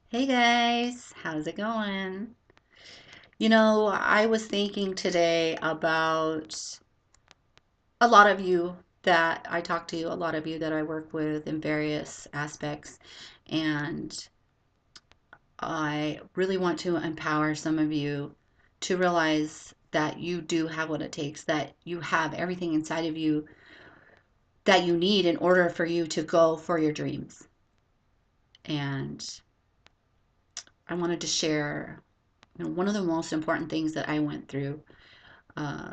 Hey guys, how's it going? I was thinking today about a lot of you that I talk to, a lot of you that I work with in various aspects, and I really want to empower some of you to realize that you do have what it takes, that you have everything inside of you that you need in order for you to go for your dreams. And I wanted to share, one of the most important things that I went through.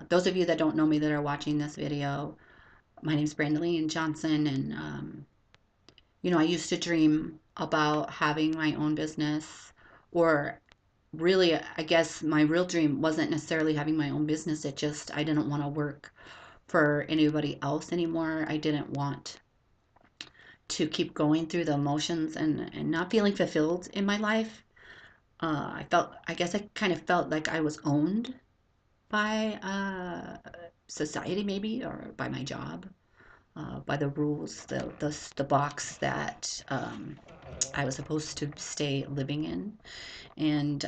Those of you that don't know me that are watching this video, my name is Brandaline Johnson, and I used to dream about having my own business, or really, I guess my real dream wasn't necessarily having my own business. It just I didn't want to work for anybody else anymore. I didn't want to keep going through the emotions and not feeling fulfilled in my life. I guess I kind of felt like I was owned by society, maybe, or by my job, by the rules, the box that I was supposed to stay living in. And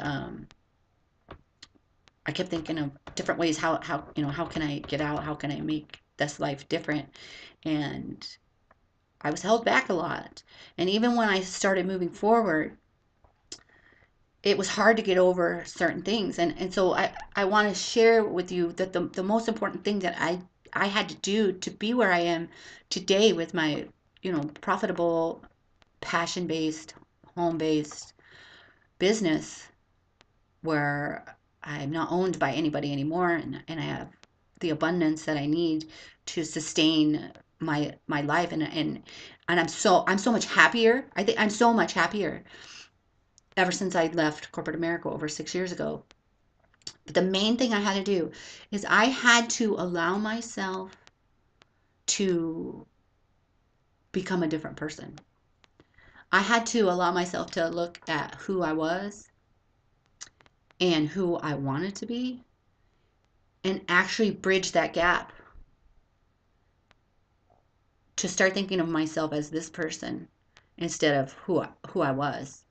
I kept thinking of different ways how can I get out? How can I make this life different? And I was held back a lot. And even when I started moving forward, it was hard to get over certain things. And so I want to share with you that the most important thing that I had to do to be where I am today with my, profitable, passion-based, home-based business where I'm not owned by anybody anymore, and I have the abundance that I need to sustain my life, and I'm so much happier. I think I'm so much happier ever since I left corporate America over 6 years ago. But the main thing I had to do is I had to allow myself to become a different person. I had to allow myself to look at who I was and who I wanted to be and actually bridge that gap to start thinking of myself as this person instead of who I was.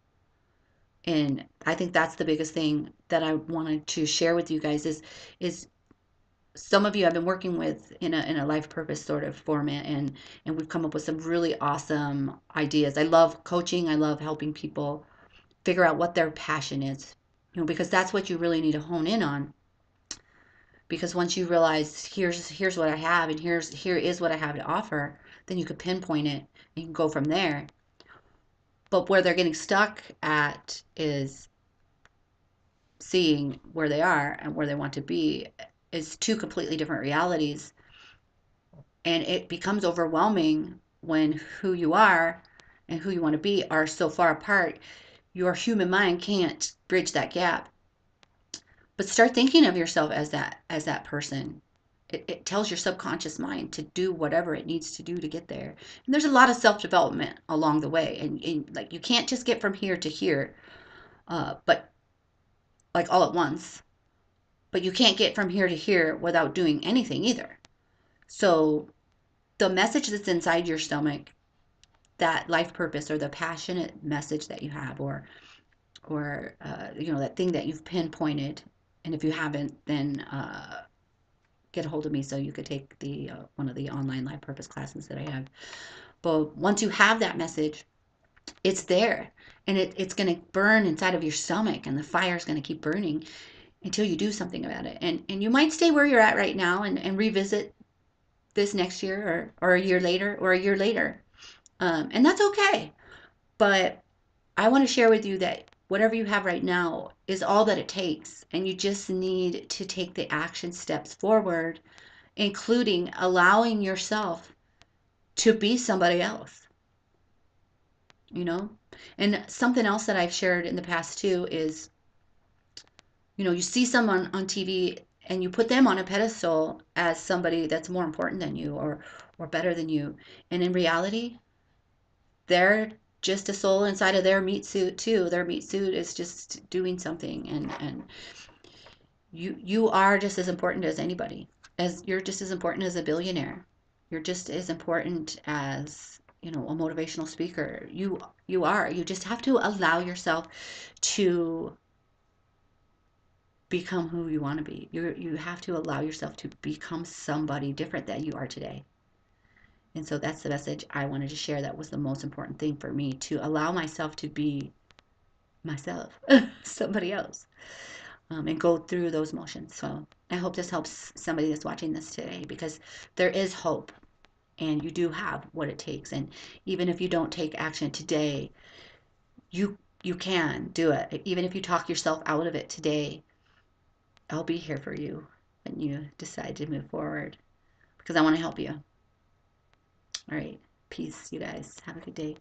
And I think that's the biggest thing that I wanted to share with you guys is some of you I've been working with in a life purpose sort of format, and we've come up with some really awesome ideas. I love coaching. I love helping people figure out what their passion is, because that's what you really need to hone in on. Because once you realize here's what I have, and here is what I have to offer, then you could pinpoint it and you can go from there. But where they're getting stuck at is seeing where they are and where they want to be is two completely different realities, and it becomes overwhelming when who you are and who you want to be are so far apart. Your human mind can't bridge that gap. But start thinking of yourself as that person. It tells your subconscious mind to do whatever it needs to do to get there. And there's a lot of self-development along the way, and like you can't just get from here to here, but like all at once. But you can't get from here to here without doing anything either. So the message that's inside your stomach, that life purpose or the passionate message that you have, or that thing that you've pinpointed, and if you haven't, then get a hold of me so you could take the one of the online life purpose classes that I have. But once you have that message, it's there, and it's going to burn inside of your stomach, and the fire is going to keep burning until you do something about it. And you might stay where you're at right now and revisit this next year, or a year later, or a year later, and that's okay. But I want to share with you that whatever you have right now is all that it takes, and you just need to take the action steps forward, including allowing yourself to be somebody else, you know? And something else that I've shared in the past too is, you see someone on TV and you put them on a pedestal as somebody that's more important than you, or better than you. And in reality, they're just a soul inside of their meat suit too. Their meat suit is just doing something, and you are just as important as anybody. As you're just as important as a billionaire. You're just as important as, a motivational speaker. You just have to allow yourself to become who you want to be. You have to allow yourself to become somebody different that you are today. And so that's the message I wanted to share. That was the most important thing for me, to allow myself to be myself, somebody else, and go through those motions. So I hope this helps somebody that's watching this today, because there is hope and you do have what it takes. And even if you don't take action today, you can do it. Even if you talk yourself out of it today, I'll be here for you when you decide to move forward, because I want to help you. All right. Peace, you guys. Have a good day.